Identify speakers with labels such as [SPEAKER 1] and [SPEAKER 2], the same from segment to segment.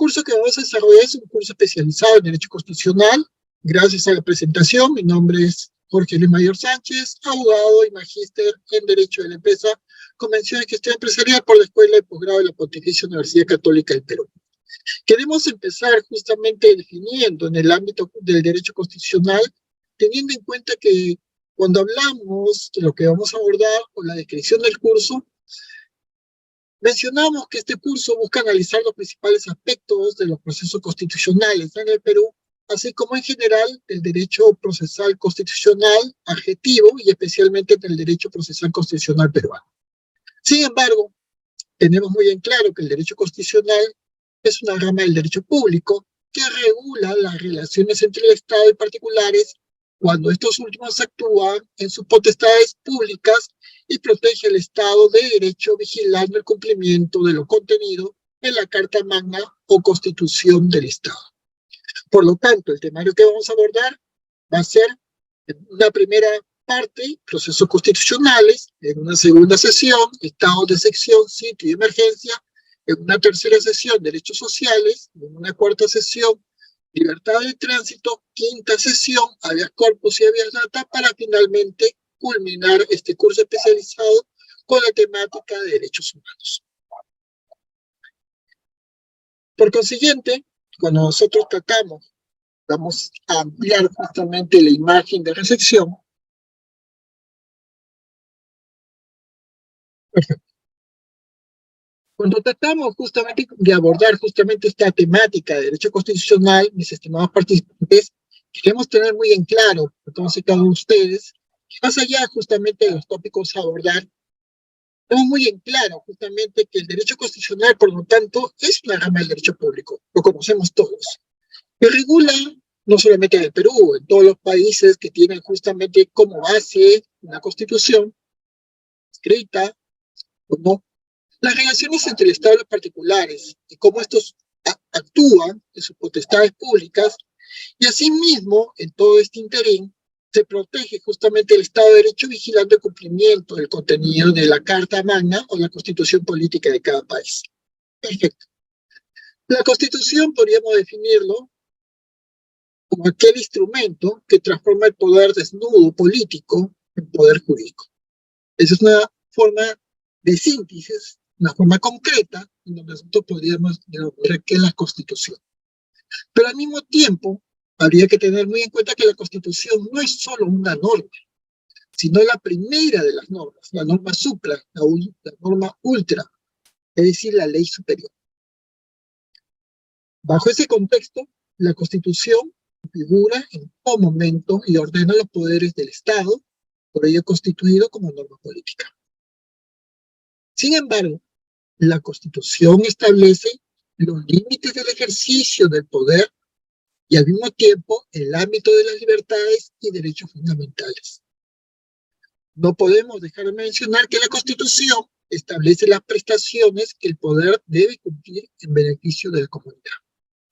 [SPEAKER 1] curso que vamos a desarrollar es un curso especializado en Derecho Constitucional. Gracias a la presentación, mi nombre es Jorge Luis Mayor Sánchez, abogado y magíster en Derecho de la Empresa, Convención de Gestión Empresarial por la Escuela de Posgrado de la Pontificia Universidad Católica del Perú. Queremos empezar justamente definiendo en el ámbito del derecho constitucional, teniendo en cuenta que cuando hablamos de lo que vamos a abordar o la descripción del curso, mencionamos que este curso busca analizar los principales aspectos de los procesos constitucionales en el Perú, así como en general del derecho procesal constitucional adjetivo y especialmente del derecho procesal constitucional peruano. Sin embargo, tenemos muy en claro que el derecho constitucional es una rama del derecho público que regula las relaciones entre el Estado y particulares cuando estos últimos actúan en sus potestades públicas y protege al Estado de Derecho vigilando el cumplimiento de lo contenido en la Carta Magna o Constitución del Estado. Por lo tanto, el temario que vamos a abordar va a ser en una primera parte, procesos constitucionales, en una segunda sesión, estados de excepción, sitio y emergencia, en una tercera sesión, derechos sociales, en una cuarta sesión, libertad de tránsito, quinta sesión, habeas corpus y habeas data, para finalmente culminar este curso especializado con la temática de derechos humanos. Por consiguiente, cuando nosotros tratamos, vamos a ampliar justamente la imagen de recepción. Perfecto. Cuando tratamos justamente de abordar justamente esta temática de derecho constitucional, mis estimados participantes, queremos tener muy en claro, entonces cada uno de ustedes, que más allá justamente de los tópicos a abordar, tenemos muy en claro justamente que el derecho constitucional, por lo tanto, es una rama del derecho público, lo conocemos todos, que regula no solamente en el Perú, en todos los países que tienen justamente como base una constitución escrita, como las relaciones entre el Estado y los particulares y cómo estos actúan en sus potestades públicas, y asimismo, en todo este interín, se protege justamente el Estado de Derecho vigilando el cumplimiento del contenido de la Carta Magna o la Constitución Política de cada país. Perfecto. La Constitución podríamos definirlo como aquel instrumento que transforma el poder desnudo político en poder jurídico. Esa es una forma de síntesis, una forma concreta, en donde nosotros podríamos denominar que es la Constitución. Pero al mismo tiempo, habría que tener muy en cuenta que la Constitución no es solo una norma, sino la primera de las normas, la norma supra, la norma ultra, es decir, la ley superior. Bajo ese contexto, la Constitución figura en todo momento y ordena los poderes del Estado, por ello constituido como norma política. Sin embargo, la Constitución establece los límites del ejercicio del poder y al mismo tiempo el ámbito de las libertades y derechos fundamentales. No podemos dejar de mencionar que la Constitución establece las prestaciones que el poder debe cumplir en beneficio de la comunidad.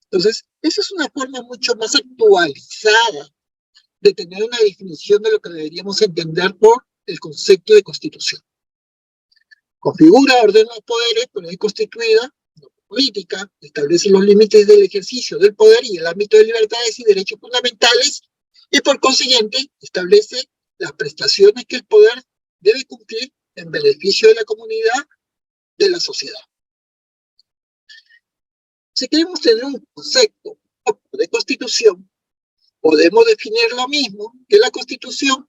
[SPEAKER 1] Entonces, esa es una forma mucho más actualizada de tener una definición de lo que deberíamos entender por el concepto de Constitución. Configura, ordena los poderes, pero es constituida, política, establece los límites del ejercicio del poder y el ámbito de libertades y derechos fundamentales, y por consiguiente establece las prestaciones que el poder debe cumplir en beneficio de la comunidad, de la sociedad. Si queremos tener un concepto de Constitución, podemos definir lo mismo que la Constitución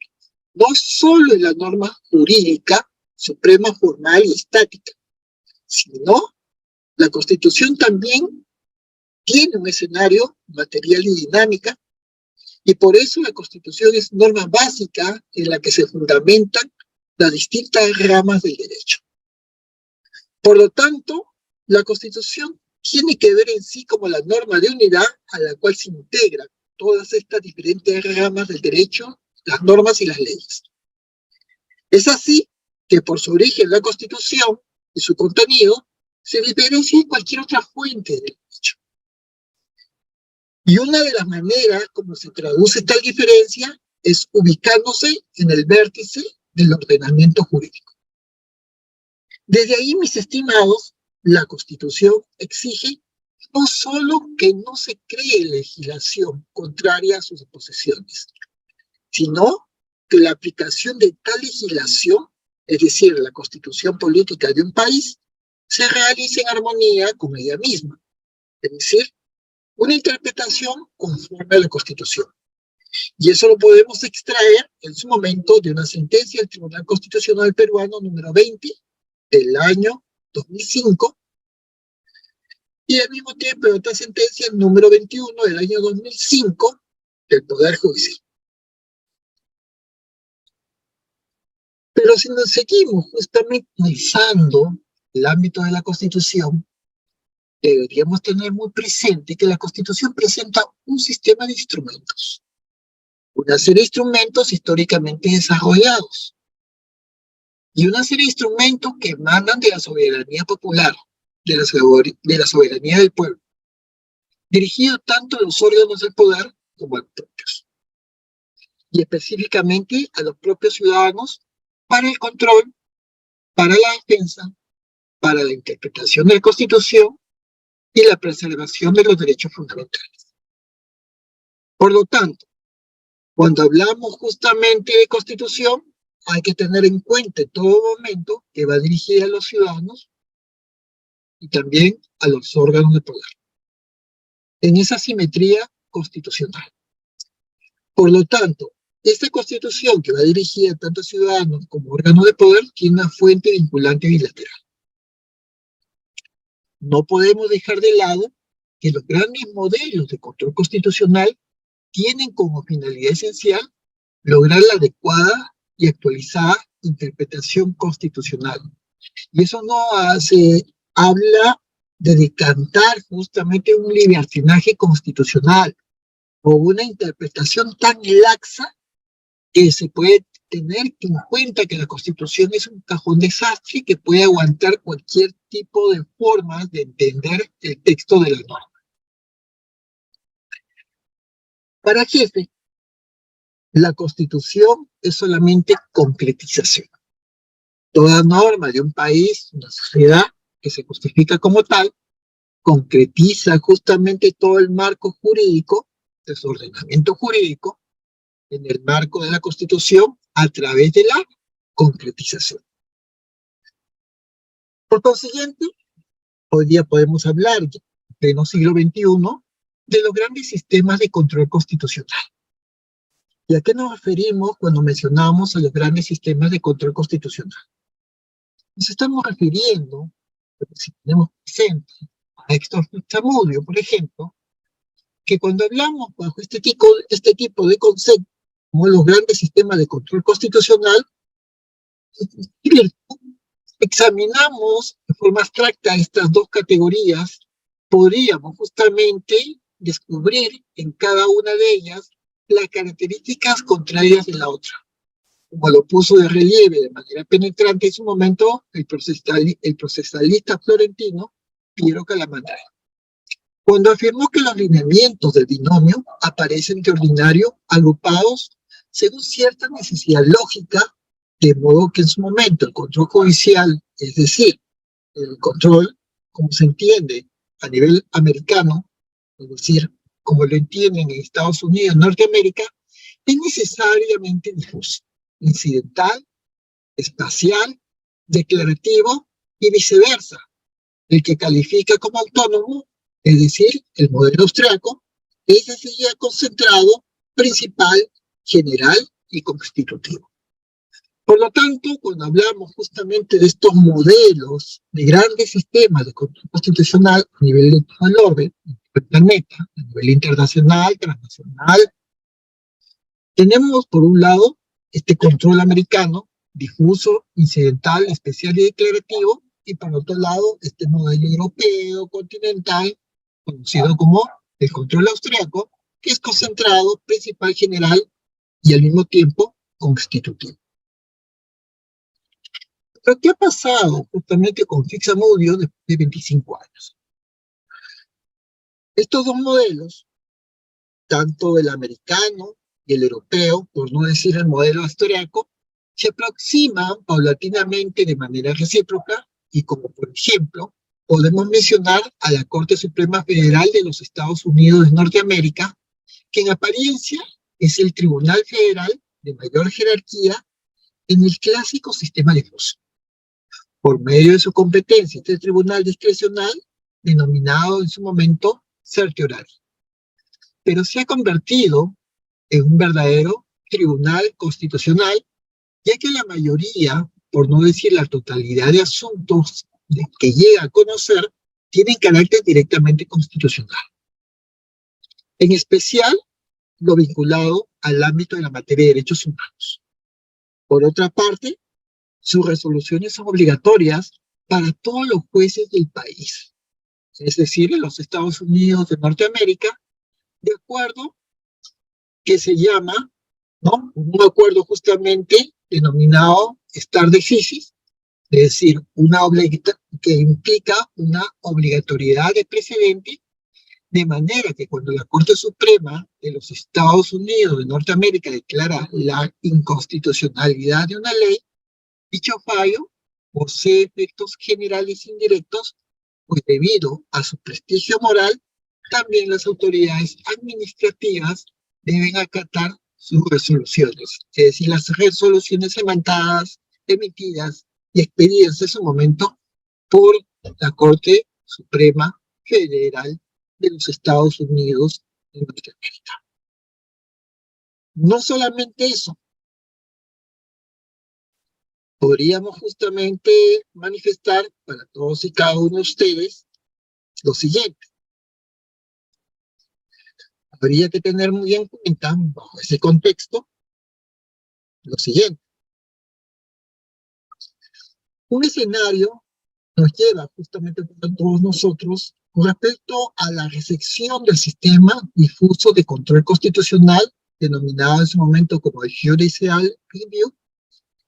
[SPEAKER 1] no solo es la norma jurídica suprema, formal y estática, sino la Constitución también tiene un escenario material y dinámica, y por eso la Constitución es norma básica en la que se fundamentan las distintas ramas del derecho. Por lo tanto, la Constitución tiene que ver en sí como la norma de unidad a la cual se integran todas estas diferentes ramas del derecho, las normas y las leyes. Es así que por su origen la Constitución y su contenido se diferencia de cualquier otra fuente del derecho. Y una de las maneras como se traduce tal diferencia es ubicándose en el vértice del ordenamiento jurídico. Desde ahí, mis estimados, la Constitución exige no solo que no se cree legislación contraria a sus disposiciones, sino que la aplicación de tal legislación, es decir, la constitución política de un país, se realice en armonía con ella misma, es decir, una interpretación conforme a la Constitución. Y eso lo podemos extraer en su momento de una sentencia del Tribunal Constitucional Peruano número 20 del año 2005 y al mismo tiempo de otra sentencia número 21 del año 2005 del Poder Judicial. Pero si nos seguimos justamente analizando el ámbito de la Constitución, deberíamos tener muy presente que la Constitución presenta un sistema de instrumentos, una serie de instrumentos históricamente desarrollados y una serie de instrumentos que emanan de la soberanía popular, de la soberanía del pueblo, dirigido tanto a los órganos del poder como a los propios, y específicamente a los propios ciudadanos para el control, para la defensa, para la interpretación de la Constitución y la preservación de los derechos fundamentales. Por lo tanto, cuando hablamos justamente de Constitución, hay que tener en cuenta en todo momento que va dirigida a los ciudadanos y también a los órganos de poder, en esa simetría constitucional. Por lo tanto, esta Constitución que va dirigida tanto a ciudadanos como órganos de poder tiene una fuente vinculante bilateral. No podemos dejar de lado que los grandes modelos de control constitucional tienen como finalidad esencial lograr la adecuada y actualizada interpretación constitucional. Y eso no habla de decantar justamente un libertinaje constitucional o una interpretación tan laxa que se puede tener en cuenta que la Constitución es un cajón desastre que puede aguantar cualquier tipo de formas de entender el texto de la norma. Para Jefe, la Constitución es solamente concretización. Toda norma de un país, una sociedad que se justifica como tal, concretiza justamente todo el marco jurídico, de su ordenamiento jurídico, en el marco de la Constitución a través de la concretización. Por consiguiente, hoy día podemos hablar, en pleno siglo XXI, de los grandes sistemas de control constitucional. ¿Y a qué nos referimos cuando mencionamos a los grandes sistemas de control constitucional? Nos estamos refiriendo, si tenemos presente, a Héctor Zamudio, por ejemplo, que cuando hablamos bajo este tipo de conceptos, como los grandes sistemas de control constitucional, examinamos de forma abstracta estas dos categorías, podríamos justamente descubrir en cada una de ellas las características contrarias de la otra, como lo puso de relieve de manera penetrante en su momento el procesalista florentino Piero Calamandrei, cuando afirmó que los lineamientos del binomio aparecen de ordinario agrupados según cierta necesidad lógica, de modo que en su momento el control judicial, es decir, el control, como se entiende a nivel americano, es decir, como lo entienden en Estados Unidos, Norteamérica, es necesariamente difuso, incidental, espacial, declarativo y viceversa. El que califica como autónomo, es decir, el modelo austriaco, es enseguida concentrado, principal, general y constitutivo. Por lo tanto, cuando hablamos justamente de estos modelos de grandes sistemas de control constitucional a nivel de todo el orden, del planeta, a nivel internacional, transnacional, tenemos por un lado este control americano, difuso, incidental, especial y declarativo, y por otro lado este modelo europeo, continental, conocido como el control austriaco, que es concentrado, principal, general y al mismo tiempo constitutivo. Pero ¿qué ha pasado justamente con Zamudio después de 25 años? Estos dos modelos, tanto el americano y el europeo, por no decir el modelo austriaco, se aproximan paulatinamente de manera recíproca y como por ejemplo, podemos mencionar a la Corte Suprema Federal de los Estados Unidos de Norteamérica, que en apariencia es el tribunal federal de mayor jerarquía en el clásico sistema difuso. Por medio de su competencia, este tribunal discrecional, denominado en su momento certiorari, pero se ha convertido en un verdadero tribunal constitucional, ya que la mayoría, por no decir la totalidad de asuntos que llega a conocer, tienen carácter directamente constitucional. En especial, lo vinculado al ámbito de la materia de derechos humanos. Por otra parte, sus resoluciones son obligatorias para todos los jueces del país, es decir, en los Estados Unidos de Norteamérica, de acuerdo que se llama, ¿no?, un acuerdo justamente denominado stare decisis, es decir, que implica una obligatoriedad de precedente, de manera que cuando la Corte Suprema de los Estados Unidos de Norteamérica declara la inconstitucionalidad de una ley, dicho fallo posee efectos generales e indirectos, pues debido a su prestigio moral, también las autoridades administrativas deben acatar sus resoluciones, es decir, las resoluciones emitidas y expedidas en su momento por la Corte Suprema Federal de los Estados Unidos de Norteamérica. No solamente eso, podríamos justamente manifestar para todos y cada uno de ustedes lo siguiente. Habría que tener muy en cuenta, bajo ese contexto, lo siguiente. Un escenario nos lleva justamente a todos nosotros con respecto a la recepción del sistema difuso de control constitucional, denominado en su momento como el Judicial Review,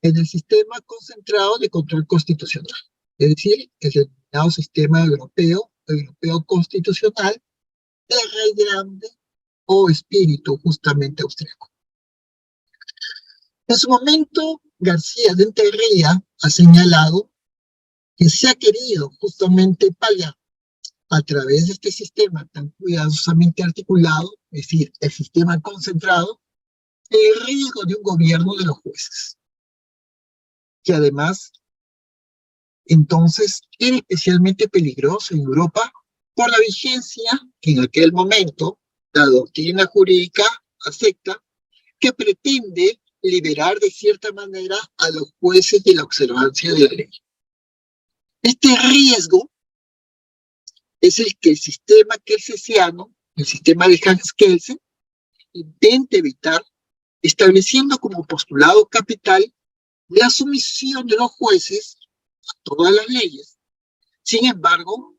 [SPEAKER 1] en el sistema concentrado de control constitucional, es decir, el denominado sistema europeo constitucional, de Rey Grande o espíritu justamente austríaco. En su momento, García de Enterría ha señalado que se ha querido justamente paliar a través de este sistema tan cuidadosamente articulado, es decir, el sistema concentrado, el riesgo de un gobierno de los jueces, que además entonces era especialmente peligroso en Europa por la vigencia que en aquel momento la doctrina jurídica acepta, que pretende liberar de cierta manera a los jueces de la observancia de la ley. Este riesgo es el que el sistema kelsesiano, el sistema de Hans Kelsen, intenta evitar, estableciendo como postulado capital la sumisión de los jueces a todas las leyes. Sin embargo,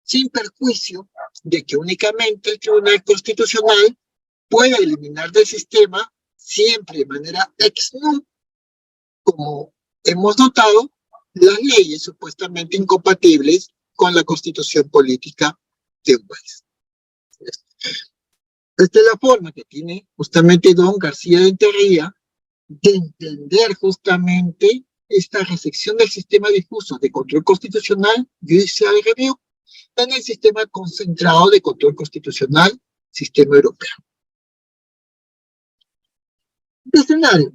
[SPEAKER 1] sin perjuicio de que únicamente el Tribunal Constitucional pueda eliminar del sistema siempre de manera ex nunc, como hemos notado, las leyes supuestamente incompatibles con la constitución política de un país. Esta es la forma que tiene justamente don García de Enterría de entender justamente esta recepción del sistema difuso de control constitucional, Judicial Review, en el sistema concentrado de control constitucional, sistema europeo. Este escenario,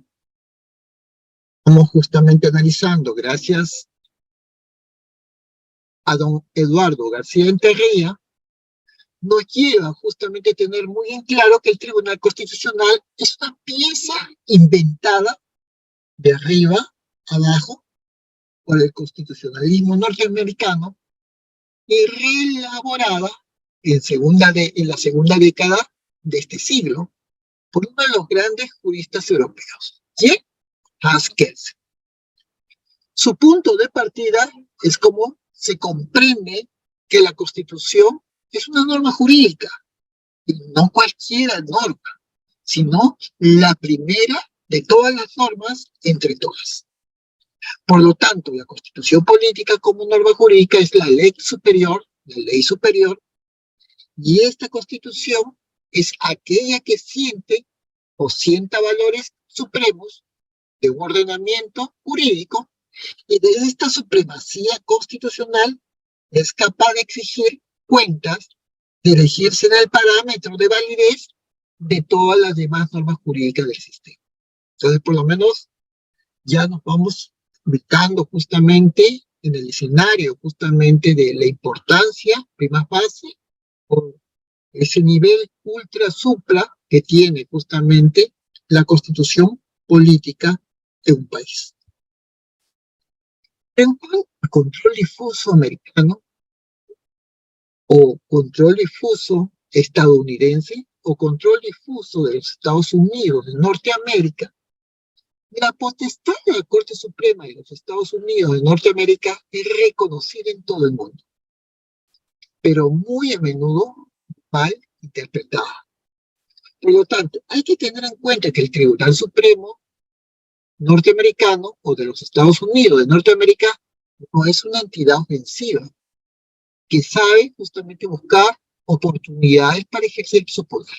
[SPEAKER 1] estamos justamente analizando, gracias a don Eduardo García Enterría, nos lleva justamente a tener muy en claro que el Tribunal Constitucional es una pieza inventada de arriba abajo por el constitucionalismo norteamericano y reelaborada en la segunda década de este siglo por uno de los grandes juristas europeos, Hans Kelsen. Su punto de partida es cómo se comprende que la Constitución es una norma jurídica, y no cualquier norma, sino la primera de todas las normas entre todas. Por lo tanto, la Constitución política como norma jurídica es la ley superior, y esta Constitución es aquella que sienta valores supremos de un ordenamiento jurídico, y de esta supremacía constitucional es capaz de exigir cuentas, de elegirse en el parámetro de validez de todas las demás normas jurídicas del sistema. Entonces, por lo menos, ya nos vamos ubicando justamente en el escenario justamente de la importancia, prima fase, o ese nivel ultra supra que tiene justamente la constitución política de un país. En cuanto al control difuso americano o control difuso estadounidense o control difuso de los Estados Unidos de Norteamérica, la potestad de la Corte Suprema de los Estados Unidos de Norteamérica es reconocida en todo el mundo, pero muy a menudo mal interpretada. Por lo tanto, hay que tener en cuenta que el Tribunal Supremo norteamericano o de los Estados Unidos de Norteamérica no es una entidad ofensiva que sabe justamente buscar oportunidades para ejercer su poder.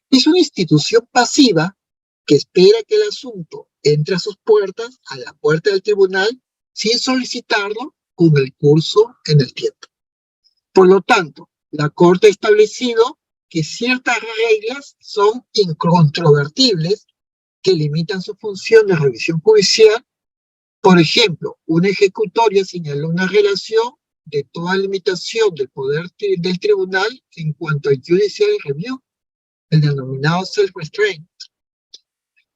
[SPEAKER 1] Es una institución pasiva que espera que el asunto entre a sus puertas, a la puerta del tribunal, sin solicitarlo, con el curso en el tiempo. Por lo tanto, la Corte ha establecido que ciertas reglas son incontrovertibles que limitan su función de revisión judicial. Por ejemplo, una ejecutoria señaló una relación de toda limitación del poder del tribunal en cuanto al judicial review, el denominado self-restraint.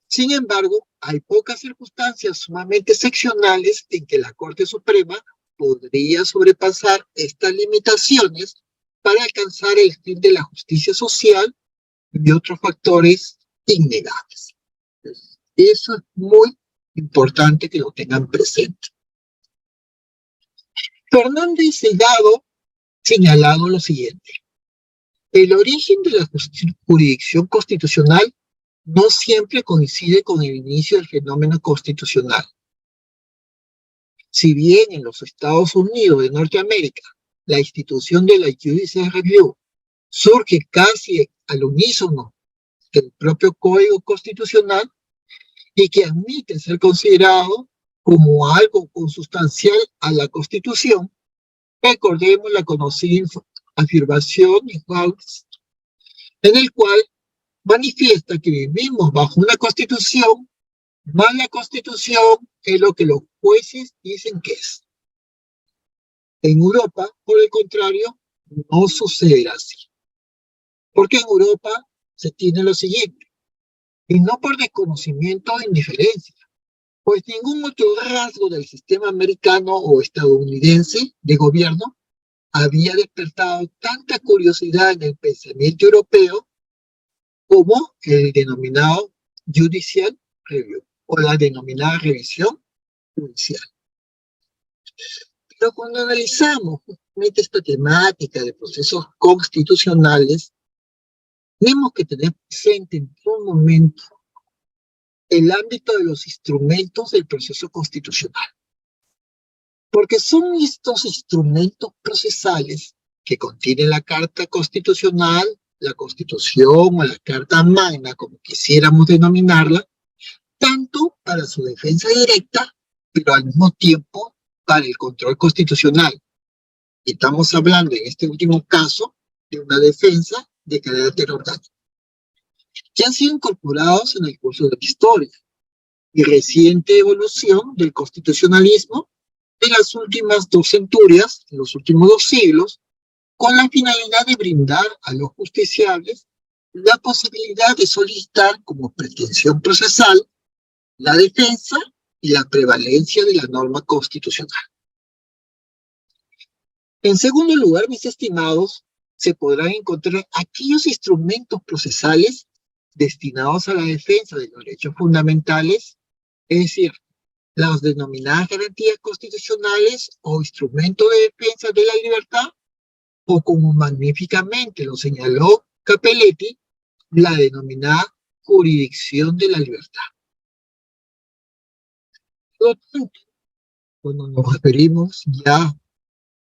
[SPEAKER 1] Sin embargo, hay pocas circunstancias sumamente excepcionales en que la Corte Suprema podría sobrepasar estas limitaciones para alcanzar el fin de la justicia social y otros factores innegables. Eso es muy importante que lo tengan presente. Fernández Delgado señalado lo siguiente: el origen de la jurisdicción constitucional no siempre coincide con el inicio del fenómeno constitucional. Si bien en los Estados Unidos de Norteamérica la institución de la Judicial Review surge casi al unísono del propio Código Constitucional y que admite ser considerado como algo consustancial a la Constitución, recordemos la conocida afirmación de House, en el cual manifiesta que vivimos bajo una Constitución, más la Constitución es lo que los jueces dicen que es. En Europa, por el contrario, no sucede así. Porque en Europa se tiene lo siguiente, y no por desconocimiento o indiferencia, pues ningún otro rasgo del sistema americano o estadounidense de gobierno había despertado tanta curiosidad en el pensamiento europeo como el denominado Judicial Review o la denominada revisión judicial. Pero cuando analizamos justamente esta temática de procesos constitucionales, tenemos que tener presente en todo momento el ámbito de los instrumentos del proceso constitucional. Porque son estos instrumentos procesales que contiene la Carta Constitucional, la Constitución o la Carta Magna, como quisiéramos denominarla, tanto para su defensa directa, pero al mismo tiempo para el control constitucional. Y estamos hablando en este último caso de una defensa de carácter orgánico, que han sido incorporados en el curso de la historia y reciente evolución del constitucionalismo en las últimas 2 centurias, en los últimos 2 siglos, con la finalidad de brindar a los justiciables la posibilidad de solicitar como pretensión procesal la defensa y la prevalencia de la norma constitucional. En segundo lugar, mis estimados, se podrán encontrar aquellos instrumentos procesales destinados a la defensa de los derechos fundamentales, es decir, las denominadas garantías constitucionales o instrumentos de defensa de la libertad, o como magníficamente lo señaló Capelletti, la denominada jurisdicción de la libertad. Por lo tanto, cuando nos referimos ya a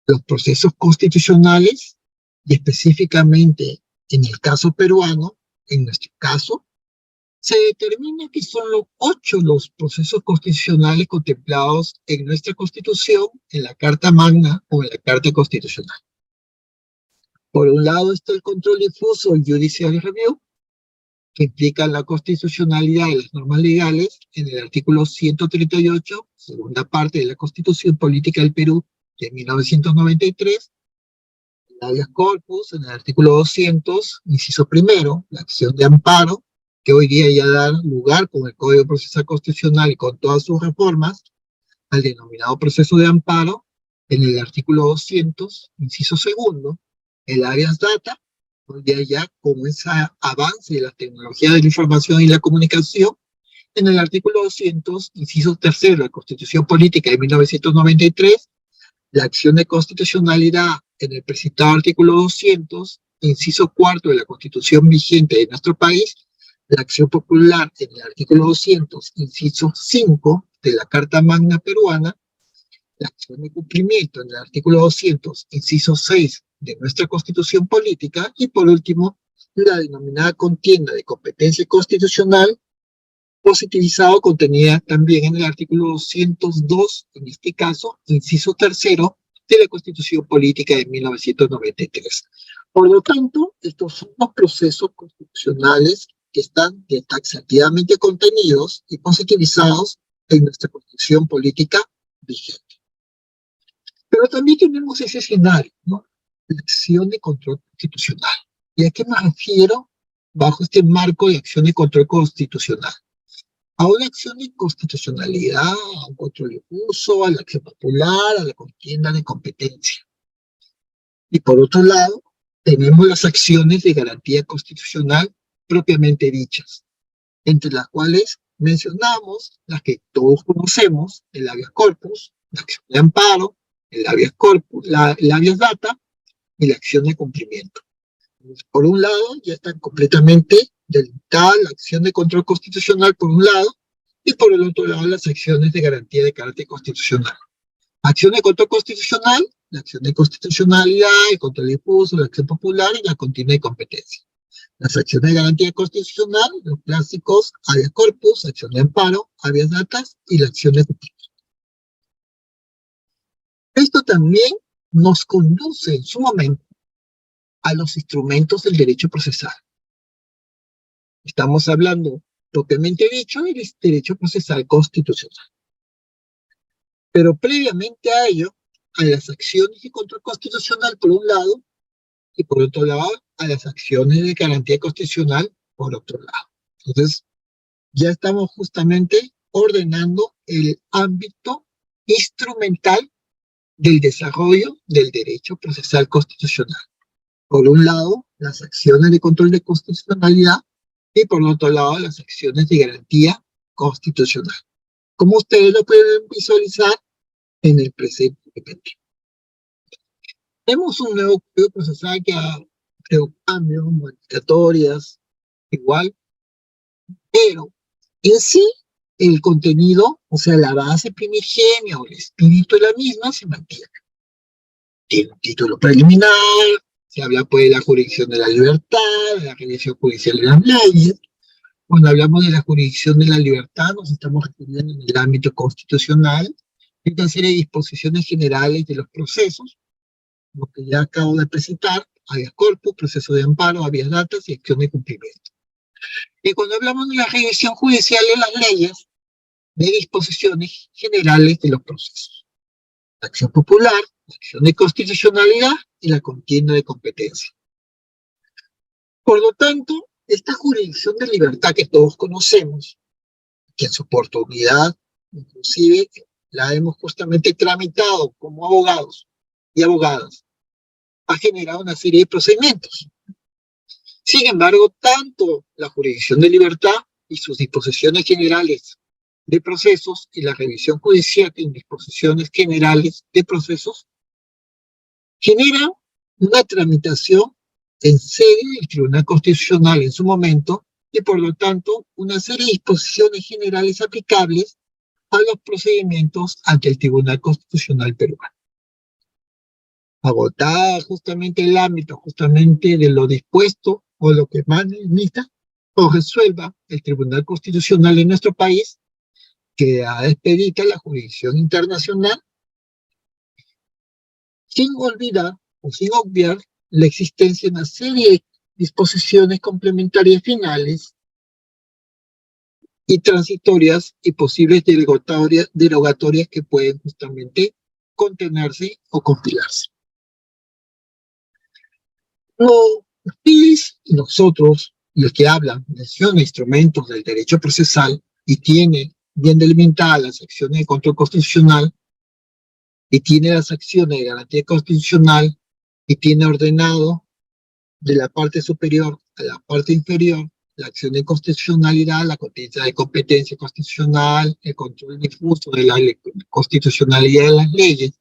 [SPEAKER 1] los procesos constitucionales, y específicamente en el caso peruano, en nuestro caso, Se determina que son los 8 los procesos constitucionales contemplados en nuestra Constitución, en la Carta Magna o en la Carta Constitucional. Por un lado está el control difuso, el judicial review, que implica la constitucionalidad de las normas legales en el artículo 138, segunda parte de la Constitución Política del Perú de 1993, el habeas corpus en el artículo 200, inciso primero, la acción de amparo, que hoy día ya da lugar con el Código Procesal Constitucional y con todas sus reformas, al denominado proceso de amparo, en el artículo 200, inciso segundo, el habeas data, hoy día ya con ese avance de la tecnología de la información y la comunicación, en el artículo 200, inciso tercero de la Constitución Política de 1993, la acción de constitucionalidad en el precitado artículo 200, inciso cuarto de la Constitución vigente de nuestro país, la acción popular en el artículo 200, inciso 5 de la Carta Magna Peruana, la acción de cumplimiento en el artículo 200, inciso 6 de nuestra Constitución Política, y por último, la denominada contienda de competencia constitucional, positivizado, contenida también en el artículo 202, en este caso, inciso tercero, de la Constitución Política de 1993. Por lo tanto, estos son los procesos constitucionales que están taxativamente contenidos y positivizados en nuestra Constitución Política vigente. Pero también tenemos ese escenario, ¿no? La acción de control constitucional. ¿Y a qué me refiero bajo este marco de acción de control constitucional? A una acción de constitucionalidad, a un control de uso, a la acción popular, a la contienda de competencia. Y por otro lado, tenemos las acciones de garantía constitucional propiamente dichas, entre las cuales mencionamos las que todos conocemos, el habeas corpus, la acción de amparo, el habeas corpus, el habeas data y la acción de cumplimiento. Por un lado, ya están completamente delimitada la acción de control constitucional por un lado, y por el otro lado las acciones de garantía de carácter constitucional. Acción de control constitucional, la acción de constitucionalidad, el control difuso, la acción popular y la contienda de competencia. Las acciones de garantía constitucional, los clásicos, habeas corpus, acción de amparo, habeas datas y la acción de cumplimiento. Esto también nos conduce en su momento a los instrumentos del derecho procesal. Estamos hablando, propiamente dicho, del derecho procesal constitucional. Pero previamente a ello, a las acciones de control constitucional por un lado, y por otro lado, a las acciones de garantía constitucional por otro lado. Entonces, ya estamos justamente ordenando el ámbito instrumental del desarrollo del derecho procesal constitucional. Por un lado, las acciones de control de constitucionalidad y por otro lado, las acciones de garantía constitucional. Como ustedes lo pueden visualizar en el presente repentino. Tenemos un nuevo código procesal que ha creado cambios, modificatorias, igual, pero en sí el contenido, o sea, la base primigenia o el espíritu de la misma se mantiene. Tiene un título preliminar, se habla pues de la jurisdicción de la libertad, de la revisión judicial de las leyes. Cuando hablamos de la jurisdicción de la libertad, nos estamos refiriendo en el ámbito constitucional, en una serie de disposiciones generales de los procesos, lo que ya acabo de presentar, habeas corpus, proceso de amparo, habeas datas y acción de cumplimiento. Y cuando hablamos de la revisión judicial de las leyes, de disposiciones generales de los procesos. La acción popular, la acción de constitucionalidad y la contienda de competencia. Por lo tanto, esta jurisdicción de libertad que todos conocemos, que en su oportunidad, inclusive, la hemos justamente tramitado como abogados y abogadas, ha generado una serie de procedimientos. Sin embargo, tanto la jurisdicción de libertad y sus disposiciones generales de procesos y la revisión judicial en disposiciones generales de procesos genera una tramitación en sede del Tribunal Constitucional en su momento y por lo tanto una serie de disposiciones generales aplicables a los procedimientos ante el Tribunal Constitucional peruano. Agotada justamente el ámbito, justamente de lo dispuesto o lo que más limita o resuelva el Tribunal Constitucional de nuestro país, queda expedita la jurisdicción internacional, sin olvidar o sin obviar la existencia de una serie de disposiciones complementarias finales y transitorias y posibles derogatorias que pueden justamente contenerse o compilarse. Ustedes y nosotros, los que hablan, mencionan instrumentos del derecho procesal y tienen bien delimitadas las acciones de control constitucional y tiene las acciones de garantía constitucional y tiene ordenado de la parte superior a la parte inferior la acción de constitucionalidad, la contingencia de competencia constitucional, el control difuso de la constitucionalidad de las leyes.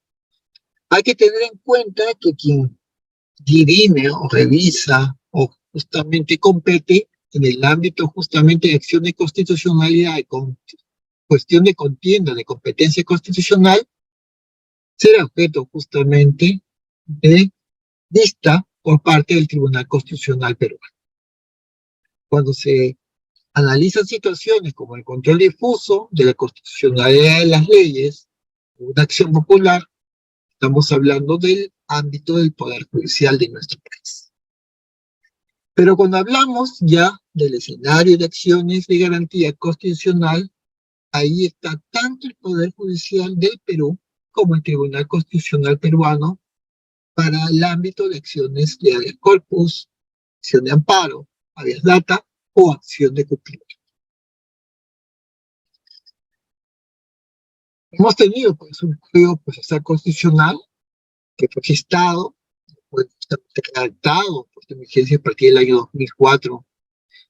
[SPEAKER 1] Hay que tener en cuenta que quien dirime o revisa o justamente compete en el ámbito justamente de acción de constitucionalidad y con cuestión de contienda de competencia constitucional, será objeto justamente de vista por parte del Tribunal Constitucional peruano. Cuando se analizan situaciones como el control difuso de la constitucionalidad de las leyes, una acción popular, estamos hablando del ámbito del Poder Judicial de nuestro país. Pero cuando hablamos ya del escenario de acciones de garantía constitucional, ahí está tanto el Poder Judicial del Perú como el Tribunal Constitucional peruano para el ámbito de acciones de habeas corpus, acción de amparo, habeas data o acción de cumplimiento. Hemos tenido pues un código procesal constitucional que fue gestado, fue redactado por esta vigencia a partir del año 2004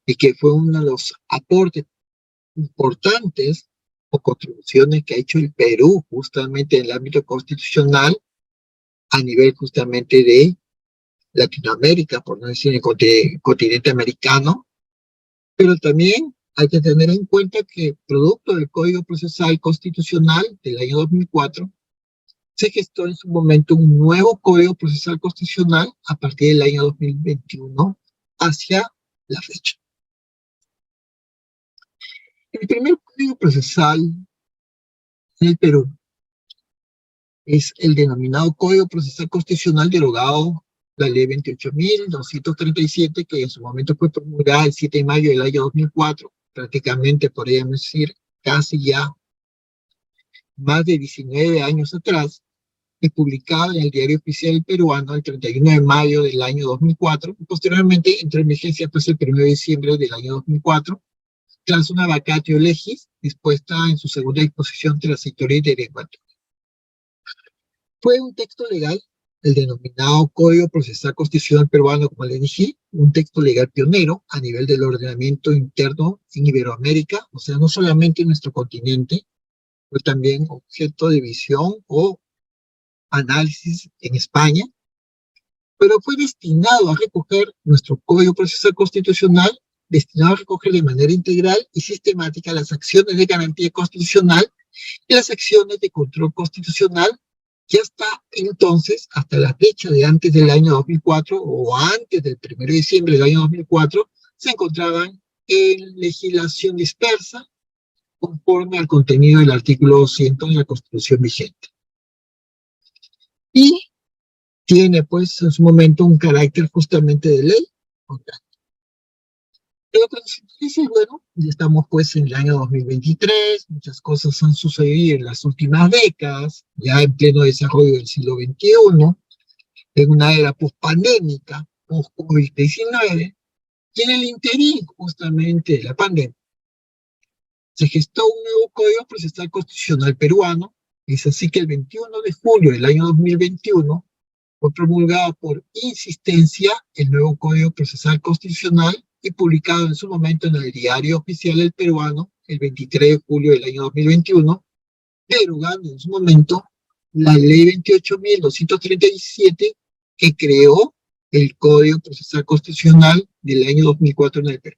[SPEAKER 1] y que fue uno de los aportes importantes o contribuciones que ha hecho el Perú justamente en el ámbito constitucional a nivel justamente de Latinoamérica, por no decir el continente americano, pero también hay que tener en cuenta que producto del Código Procesal Constitucional del año 2004, se gestó en su momento un nuevo Código Procesal Constitucional a partir del año 2021 hacia la fecha. El primer Código Procesal en el Perú es el denominado Código Procesal Constitucional derogado la ley 28.237, que en su momento fue promulgada el 7 de mayo del año 2004, prácticamente podríamos decir casi ya más de 19 años atrás, y publicada en el Diario Oficial Peruano el 31 de mayo del año 2004, y posteriormente entró en vigencia pues el 1 de diciembre del año 2004, tras una vacatio legis dispuesta en su segunda disposición transitoria y derogatoria. Fue un texto legal, el denominado Código Procesal Constitucional Peruano, como le dije, un texto legal pionero a nivel del ordenamiento interno en Iberoamérica, o sea, no solamente en nuestro continente, fue también objeto de visión o análisis en España, pero fue destinado a recoger nuestro Código Procesal Constitucional, destinado a recoger de manera integral y sistemática las acciones de garantía constitucional y las acciones de control constitucional que hasta entonces, hasta la fecha de antes del año 2004 o antes del 1 de diciembre del año 2004, se encontraban en legislación dispersa conforme al contenido del artículo 200 de la Constitución vigente. Y tiene pues en su momento un carácter justamente de ley. Pero con dice, bueno, ya estamos pues en el año 2023, muchas cosas han sucedido en las últimas décadas, ya en pleno desarrollo del siglo XXI, en una era post-pandémica, post-COVID-19, y en el interín justamente de la pandemia, se gestó un nuevo Código Procesal Constitucional peruano. Es así que el 21 de julio del año 2021 fue promulgado por insistencia el nuevo Código Procesal Constitucional y publicado en su momento en el Diario Oficial del Peruano el 23 de julio del año 2021, derogando en su momento la ley 28.237 que creó el Código Procesal Constitucional del año 2004 en el Perú,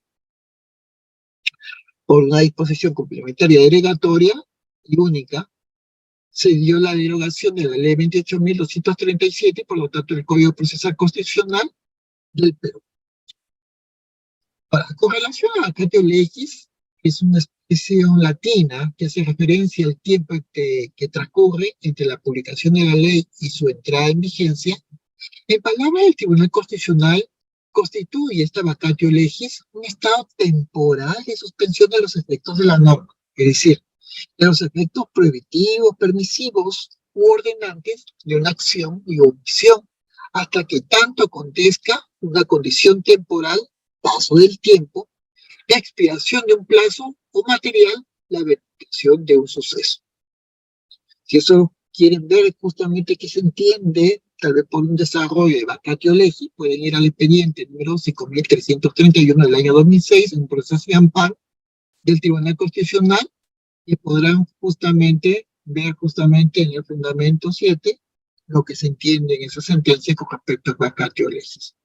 [SPEAKER 1] por una disposición complementaria derogatoria y única. Se dio la derogación de la ley 28.237, por lo tanto el Código Procesal Constitucional del Perú. Ahora, con relación a vacatio legis, es una expresión latina que hace referencia al tiempo que transcurre entre la publicación de la ley y su entrada en vigencia. En palabras del Tribunal Constitucional, constituye esta vacatio legis un estado temporal de suspensión de los efectos de la norma, es decir, de los efectos prohibitivos, permisivos u ordenantes de una acción y omisión, hasta que tanto acontezca una condición temporal, paso del tiempo, la expiración de un plazo o material, la verificación de un suceso. Si eso quieren ver justamente qué se entiende, tal vez por un desarrollo de vacatio legis, pueden ir al expediente número 5331 del año 2006, en un proceso de amparo del Tribunal Constitucional, y podrán justamente ver justamente en el fundamento 7 lo que se entiende en esa sentencia con respecto al vacatio legis.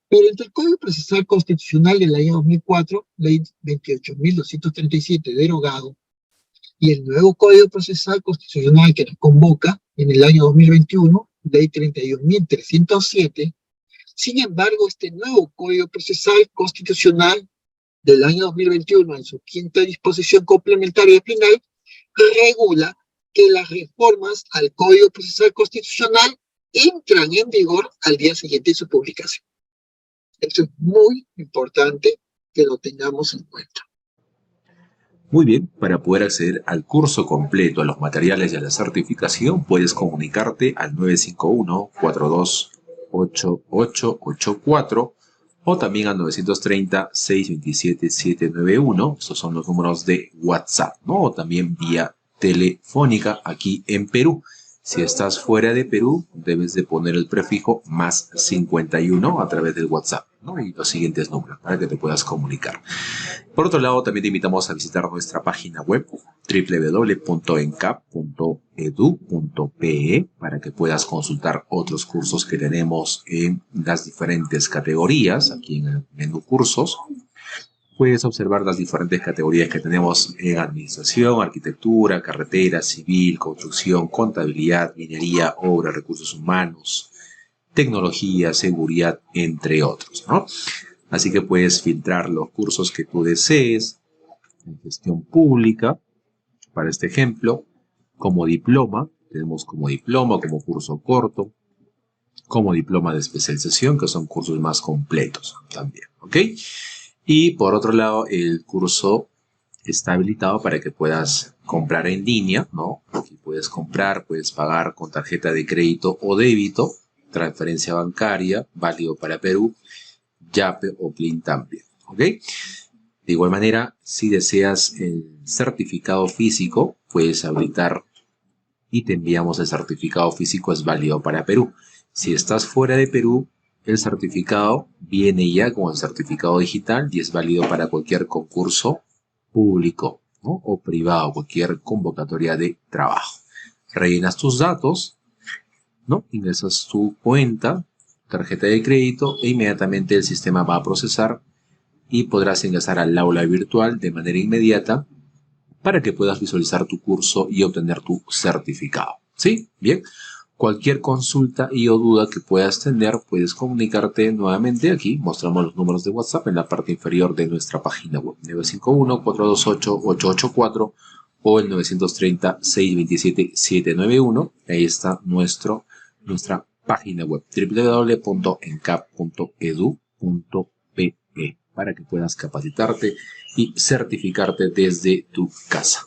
[SPEAKER 1] Pero entre el Código Procesal Constitucional del año 2004, ley 28.237 derogado, y el nuevo Código Procesal Constitucional que nos convoca en el año 2021, ley 31.307, sin embargo, este nuevo Código Procesal Constitucional del año 2021, en su quinta disposición complementaria final, regula que las reformas al Código Procesal Constitucional entran en vigor al día siguiente de su publicación. Eso es muy importante que lo tengamos en cuenta.
[SPEAKER 2] Muy bien, para poder acceder al curso completo, a los materiales y a la certificación, puedes comunicarte al 951-428884 o también al 930-627-791. Estos son los números de WhatsApp, ¿no? O también vía telefónica aquí en Perú. Si estás fuera de Perú, debes de poner el prefijo más 51 a través del WhatsApp, ¿no? Y los siguientes números para que te puedas comunicar. Por otro lado, también te invitamos a visitar nuestra página web www.encap.edu.pe para que puedas consultar otros cursos que tenemos en las diferentes categorías, aquí en el menú cursos. Puedes observar las diferentes categorías que tenemos en administración, arquitectura, carretera, civil, construcción, contabilidad, minería, obra, recursos humanos, tecnología, seguridad, entre otros, ¿no? Así que puedes filtrar los cursos que tú desees en gestión pública, para este ejemplo, como diploma, tenemos como diploma, como curso corto, como diploma de especialización, que son cursos más completos también, ¿ok? Y por otro lado, el curso está habilitado para que puedas comprar en línea, ¿no? Aquí puedes comprar, puedes pagar con tarjeta de crédito o débito, transferencia bancaria, válido para Perú, Yape o Plin también, ¿ok? De igual manera, si deseas el certificado físico, puedes habilitar y te enviamos el certificado físico, es válido para Perú. Si estás fuera de Perú, el certificado viene ya con el certificado digital y es válido para cualquier concurso público, ¿no? O privado, cualquier convocatoria de trabajo. Rellenas tus datos, ¿no? Ingresas tu cuenta, tarjeta de crédito e inmediatamente el sistema va a procesar y podrás ingresar al aula virtual de manera inmediata para que puedas visualizar tu curso y obtener tu certificado. ¿Sí? Bien. Cualquier consulta y o duda que puedas tener, puedes comunicarte nuevamente aquí. Mostramos los números de WhatsApp en la parte inferior de nuestra página web. 951-428-884 o el 930-627-791. Ahí está nuestra página web www.encap.edu.pe para que puedas capacitarte y certificarte desde tu casa.